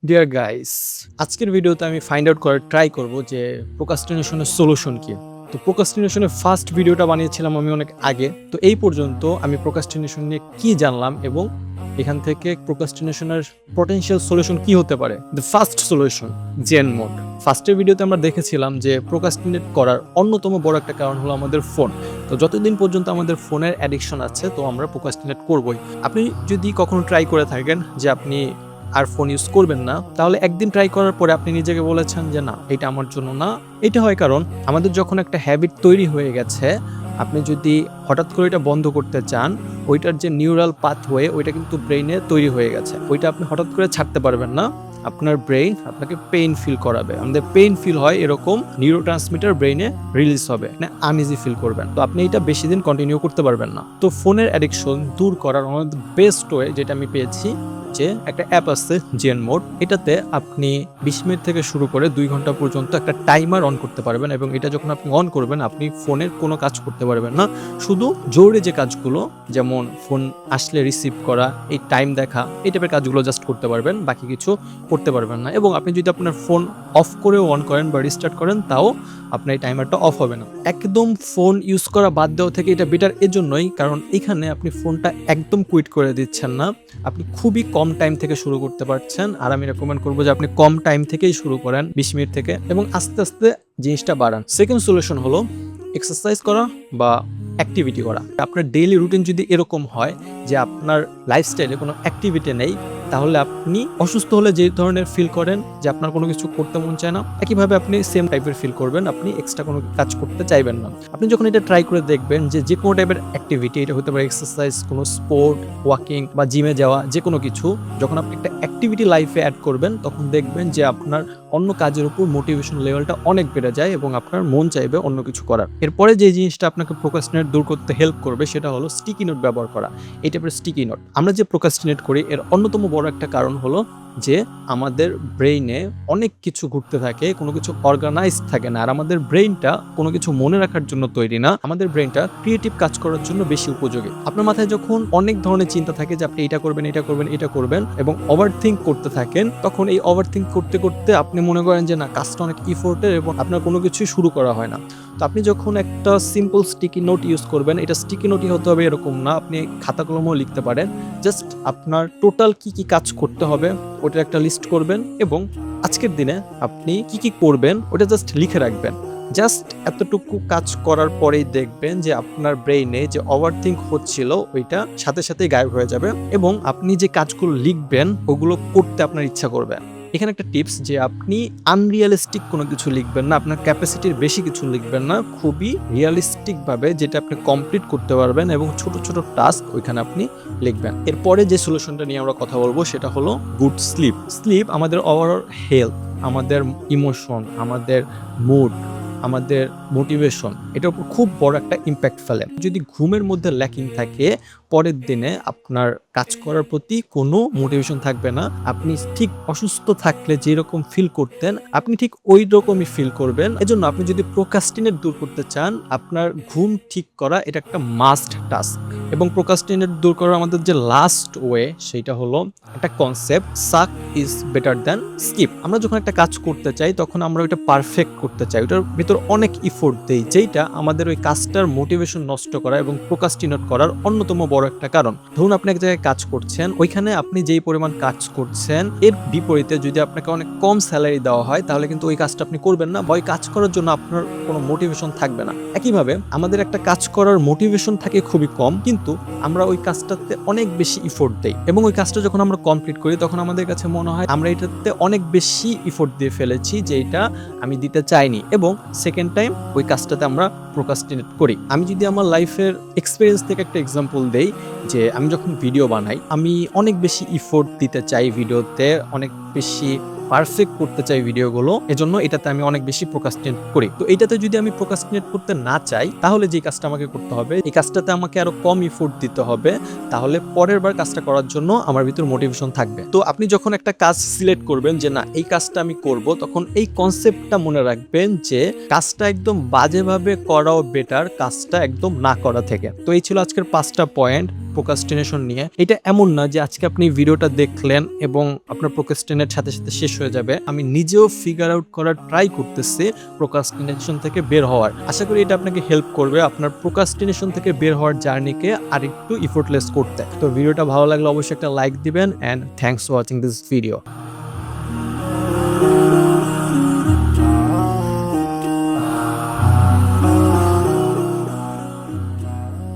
Deer guys, আজকের ভিডিওতে আমি ফাইন্ড আউট করার ট্রাই করব যে প্রোকাস্টিনেশনের সলিউশন কি। তো প্রোকাস্টিনেশনের ফার্স্ট ভিডিওটা বানিয়েছিলাম আমি অনেক আগে। তো এই পর্যন্ত আমি প্রোকাস্টিনেশন নিয়ে কি জানলাম এবং এখান থেকে প্রোকাস্টিনেশনের পটেনশিয়াল সলিউশন কি হতে পারে। The first solution, Zen mode. ফার্স্টের ভিডিওতে আমরা দেখেছিলাম যে প্রোকাস্টিনেট করার অন্যতম বড় একটা কারণ হলো আমাদের ফোন। তো যতদিন পর্যন্ত আমাদের ফোনের অ্যাডিকশন আছে তো আমরা প্রোকাস্টিনেট করবই। আপনি যদি কখনো ট্রাই করে থাকেন যে আপনি আর ফোন ইউজ করবেন না, তাহলে একদিন ট্রাই করার পরে আপনি নিজেকে বলেছেন যে না, এটা আমার জন্য না। এটা হয় কারণ আমাদের যখন একটা হ্যাবিট তৈরি হয়ে গেছে, আপনি যদি হঠাৎ করে এটা বন্ধ করতে চান, ওইটার যে নিউরাল পাথওয়ে ওইটা কিন্তু ব্রেইনে তৈরি হয়ে গেছে, ওইটা আপনি হঠাৎ করে ছাড়তে পারবেন না। আপনার ব্রেইন আপনাকে পেইন ফিল করাবে। আমাদের পেইন ফিল হয় এরকম নিউরো ট্রান্সমিটার ব্রেইনে রিলিজ হবে, মানে আনইজি ফিল করবেন। তো আপনি এটা বেশি দিন কন্টিনিউ করতে পারবেন না। তো ফোনের অ্যাডিকশন দূর করার one of the best way যেটা আমি পেয়েছি, যে একটা অ্যাপ আছে জেন মোড। এটাতে আপনি 20 মিনিট থেকে শুরু করে 2 ঘন্টা পর্যন্ত একটা টাইমার অন করতে পারবেন, এবং এটা যখন আপনি অন করবেন আপনি ফোনের কোনো কাজ করতে পারবেন না। শুধু জরুরি যে কাজগুলো, যেমন ফোন আসলে রিসিভ করা, এই টাইম দেখা, এই টাইপের কাজগুলো জাস্ট করতে পারবেন, বাকি কিছু করতে পারবেন না। এবং আপনি যদি আপনার ফোন অফ করেও অন করেন বা রিস্টার্ট করেন, তাও আপনার এই টাইমারটা অফ হবে না। একদম ফোন ইউজ করা বাদ দেওয়া থেকে এটা বেটার এজন্যই কারণ এখানে আপনি ফোনটা একদম কুইট করে দিচ্ছেন না, আপনি খুবই কম টাইম থেকে শুরু করতে পারছেন। আর আমি রেকমেন্ড করবো যে আপনি কম টাইম থেকেই শুরু করেন, 20 মিনিট থেকে, এবং আস্তে আস্তে জিনিসটা বাড়ান। সেকেন্ড সলিউশন হলো এক্সারসাইজ করা বা অ্যাক্টিভিটি করা। আপনার ডেইলি রুটিন যদি এরকম হয় যে আপনার লাইফস্টাইলে কোনো অ্যাক্টিভিটি নেই, তাহলে আপনি অসুস্থ হলে যে ধরনের ফিল করেন যে আপনার কোনো কিছু করতে মন চায় না, একইভাবে আপনি সেম টাইপের ফিল করবেন, আপনি এক্সট্রা কোনো কাজ করতে চাইবেন না। আপনি যখন এটা ট্রাই করে দেখবেন যে যে কোনো টাইপের অ্যাক্টিভিটি, এটা হতে পারে এক্সারসাইজ, কোনো স্পোর্ট, ওয়াকিং বা জিমে যাওয়া, যে কোনো কিছু, যখন আপনি একটা অ্যাক্টিভিটি লাইফে অ্যাড করবেন তখন দেখবেন যে আপনার অন্য কাজের উপর মোটিভেশন লেভেলটা অনেক বেড়ে যায় এবং আপনার মন চাইবে অন্য কিছু করার। এরপরে যে জিনিসটা আপনাকে প্রোক্রাস্টিনেট দূর করতে হেল্প করবে সেটা হলো স্টিকি নোট ব্যবহার করা। এই টাইপের স্টিকি নোট, আমরা যে প্রোক্রাস্টিনেট করি এর অন্যতম বড় একটা কারণ হলো যে আমাদের ব্রেইনে অনেক কিছু ঘুরতে থাকে, কোনো কিছু অর্গানাইজড থাকে না। আর আমাদের ব্রেইনটা কোনো কিছু মনে রাখার জন্য তৈরি না, আমাদের ব্রেইনটা ক্রিয়েটিভ কাজ করার জন্য বেশি উপযোগী। আপনার মাথায় যখন অনেক ধরনের চিন্তা থাকে যে আপনি এটা করবেন, এটা করবেন, এটা করবেন, এবং ওভার থিঙ্ক করতে থাকেন, তখন এই ওভার থিঙ্ক করতে করতে আপনি মনে করেন যে না, কাজটা অনেক ইফোর্টের এবং আপনার কোনো কিছুই শুরু করা হয় না। তো আপনি যখন একটা সিম্পল স্টিকি নোট ইউজ করবেন, এটা স্টিকি নোটই হতে হবে এরকম না, আপনি খাতা কলমেও লিখতে পারেন। জাস্ট আপনার টোটাল কি কি কাজ করতে হবে ওটার একটা লিস্ট করবেন, এবং আজকের দিনে আপনি কি কি করবেন ওটা জাস্ট লিখে রাখবেন। জাস্ট এতটুকু কাজ করার পরেই দেখবেন যে আপনার ব্রেইনে যে ওভার থিঙ্ক হচ্ছিল ওইটা সাথে সাথেই গায়েব হয়ে যাবে, এবং আপনি যে কাজগুলো লিখবেন ওগুলো করতে আপনার ইচ্ছা করবে। এখানে একটা টিপস, যে আপনি আনরিয়ালিস্টিক কোনো কিছু লিখবেন না, আপনার ক্যাপাসিটির বেশি কিছু লিখবেন না, খুবই রিয়ালিস্টিক ভাবে যেটা আপনি কমপ্লিট করতে পারবেন, এবং ছোট ছোট টাস্ক ওইখানে আপনি লিখবেন। এরপরে যে সলিউশনটা নিয়ে আমরা কথা বলবো সেটা হলো গুড স্লিপ। স্লিপ আমাদের ওভারঅল হেলথ, আমাদের ইমোশন, আমাদের মুড, আমাদের মোটিভেশন, এটার উপর খুব বড় একটা ইম্প্যাক্ট ফেলে। যদি ঘুমের মধ্যে ল্যাকিং থাকে, পরের দিনে আপনার কাজ করার প্রতি কোনো মোটিভেশন থাকবে না। আপনি ঠিক অসুস্থ থাকলে যেরকম ফিল করতেন আপনি ঠিক ওই রকমই ফিল করবেন। এজন্য আপনি যদি প্রোক্রাস্টিনেট দূর করতে চান, আপনার ঘুম ঠিক করা এটা একটা মাস্ট টাস্ক। এবং প্রোক্রাস্টিনেট দূর করার আমাদের যে লাস্ট ওয়ে সেটা হলো একটা concept, suck is better than skip. আমরা যখন একটা কাজ করতে চাই তখন আমরা ওইটা পারফেক্ট করতে চাই, ওটার ভিতর অনেক ইফোর্ট দেই, যেটা আমাদের ওই কাজটার মোটিভেশন নষ্ট করা এবং প্রোক্রাস্টিনেট করার অন্যতম বড় একটা কারণ। ধরুন আপনি এক জায়গায় কাজ করছেন, ওইখানে আপনি যেই পরিমাণ কাজ করছেন এর বিপরীতে যদি আপনাকে অনেক কম স্যালারি দেওয়া হয়, তাহলে কিন্তু ওই কাজটা আপনি করবেন না, বা ওই কাজ করার জন্য আপনার কোনো মোটিভেশন থাকবে না। একইভাবে আমাদের একটা কাজ করার মোটিভেশন থাকে খুবই কম, কিন্তু আমরা ওই কাজটাতে অনেক বেশি ইফোর্ট দেই, এবং ওই কাজটা যখন আমরা কমপ্লিট করি তখন আমাদের কাছে মনে হয় আমরা এটাতে অনেক বেশি ইফোর্ট দিয়ে ফেলেছি, যে এটা আমি দিতে চাইনি, এবং সেকেন্ড টাইম ওই কাজটাতে আমরা প্রোক্রাস্টিনেট করি। আমি যদি আমার লাইফের এক্সপিরিয়েন্স থেকে একটা এক্সাম্পল দেই, যে আমি যখন ভিডিও বানাই আমি অনেক বেশি ইফোর্ট দিতে চাই ভিডিওতে, অনেক বেশি পারফেক্ট করতে চাই ভিডিওগুলো, এজন্য এটাতে আমি অনেক বেশি প্রোক্রাস্টিনেট করি। তো এটাতে যদি আমি প্রোক্রাস্টিনেট করতে না চাই, তাহলে যে কাজটা আমাকে করতে হবে, এই কাজটাতে আমাকে আরো কম এফোর্ট দিতে হবে, তাহলে পরের বার কাজটা করার জন্য আমার ভিতর মোটিভেশন থাকবে। তো আপনি যখন একটা কাজ সিলেক্ট করবেন যে না এই কাজটা আমি করব, তখন এই কনসেপ্টটা মনে রাখবেন যে কাজটা একদম বাজেভাবে করাও বেটার কাজটা একদম না করা থেকে। তো এই ছিল আজকের 5টা পয়েন্ট প্রোক্রাস্টিনেশন নিয়ে। এটা এমন না যে আজকে আপনি ভিডিওটা দেখলেন এবং আপনার প্রোক্রাস্টিনেট সাথে সাথে শেষ হয়ে যাবে। আমি নিজেও ফিগার আউট করার ট্রাই করতেছি প্রোক্রাস্টিনেশন থেকে বের হওয়ার। আশা করি এটা আপনাকে হেল্প করবে আপনার প্রোক্রাস্টিনেশন থেকে বের হওয়ার জার্নিকে আরেকটু ইফোর্টলেস করতে। তো ভিডিওটা ভালো লাগলে অবশ্যই একটা লাইক দিবেন, and thanks for watching this video.